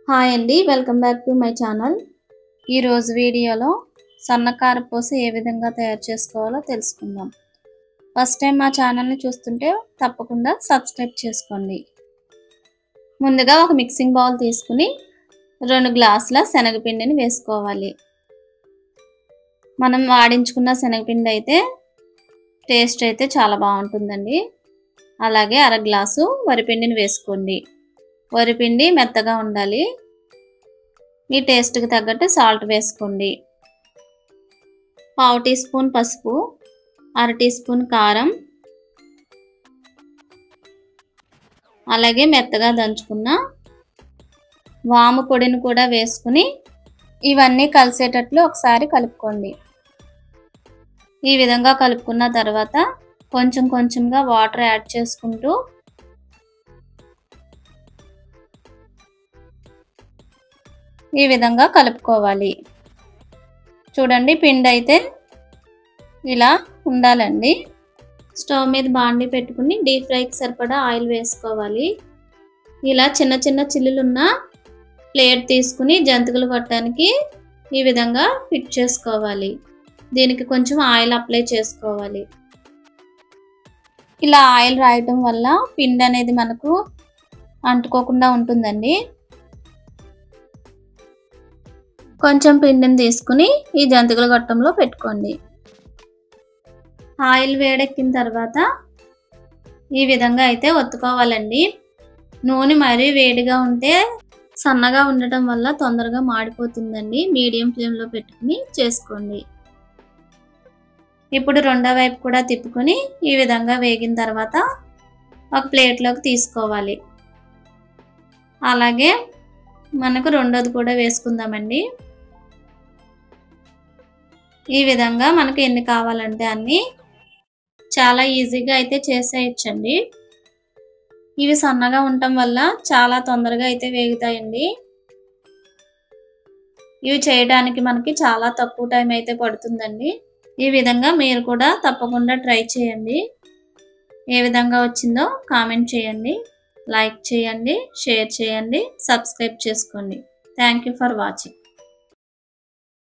Hi అండి, welcome back to my channel. ఈరోజు వీడియోలో సన్నకార పూస ఏ విధంగా తయారు చేసుకోవాలో తెలుసుకుందాం. ఫస్ట్ టైం మా ఛానల్ని చూస్తుంటే తప్పకుండా సబ్స్క్రైబ్ చేసుకోండి. ముందుగా ఒక మిక్సింగ్ బౌల్ తీసుకుని 2 గ్లాసుల శనగపిండిని వేసుకోవాలి. మనం వాడించుకున్న శనగపిండి అయితే టేస్ట్ అయితే చాలా బాగుంటుందండి. అలాగే 1/2 గ్లాసు వరిపిండిని వేసుకోండి. వరిపిండి మెత్తగా ఉండాలి. మీ టేస్ట్కి తగ్గట్టు సాల్ట్ వేసుకోండి. 1/2 టీ స్పూన్ పసుపు, 1/2 టీ స్పూన్ కారం, అలాగే మెత్తగా దంచుకున్న వాము పొడిని కూడా వేసుకుని ఇవన్నీ కలిసేటట్లు ఒకసారి కలుపుకోండి. ఈ విధంగా కలుపుకున్న తర్వాత కొంచెం కొంచెంగా వాటర్ యాడ్ చేసుకుంటూ ఈ విధంగా కలుపుకోవాలి. చూడండి, పిండి అయితే ఇలా ఉండాలండి. స్టవ్ మీద బాండి పెట్టుకుని డీప్ ఫ్రైకి సరిపడా ఆయిల్ వేసుకోవాలి. ఇలా చిన్న చిన్న చిల్లులున్న ప్లేట్ తీసుకుని జంతికలు కొట్టడానికి ఈ విధంగా ఫిట్ చేసుకోవాలి. దీనికి కొంచెం ఆయిల్ అప్లై చేసుకోవాలి. ఇలా ఆయిల్ రాయటం వల్ల పిండి అనేది మనకు అంటుకోకుండా ఉంటుందండి. కొంచెం పిండిని తీసుకుని ఈ జంతికల గొట్టంలో పెట్టుకోండి. ఆయిల్ వేడెక్కిన తర్వాత ఈ విధంగా అయితే ఒత్తుకోవాలండి. నూనె మరీ వేడిగా ఉంటే సన్నగా ఉండటం వల్ల తొందరగా మాడిపోతుందండి. మీడియం ఫ్లేమ్లో పెట్టుకుని చేసుకోండి. ఇప్పుడు రెండో వైపు కూడా తిప్పుకొని ఈ విధంగా వేగిన తర్వాత ఒక ప్లేట్లోకి తీసుకోవాలి. అలాగే మనకు రెండోది కూడా వేసుకుందామండి. ఈ విధంగా మనకు ఎన్ని కావాలంటే అన్ని చాలా ఈజీగా అయితే చేసేయచ్చండి. ఇవి సన్నగా ఉండటం వల్ల చాలా తొందరగా అయితే వేగుతాయండి. ఇవి చేయడానికి మనకి చాలా తక్కువ టైం అయితే పడుతుందండి. ఈ విధంగా మీరు కూడా తప్పకుండా ట్రై చేయండి. ఏ విధంగా వచ్చిందో కామెంట్ చేయండి, లైక్ చేయండి, షేర్ చేయండి, సబ్స్క్రైబ్ చేసుకోండి. Thank you for watching.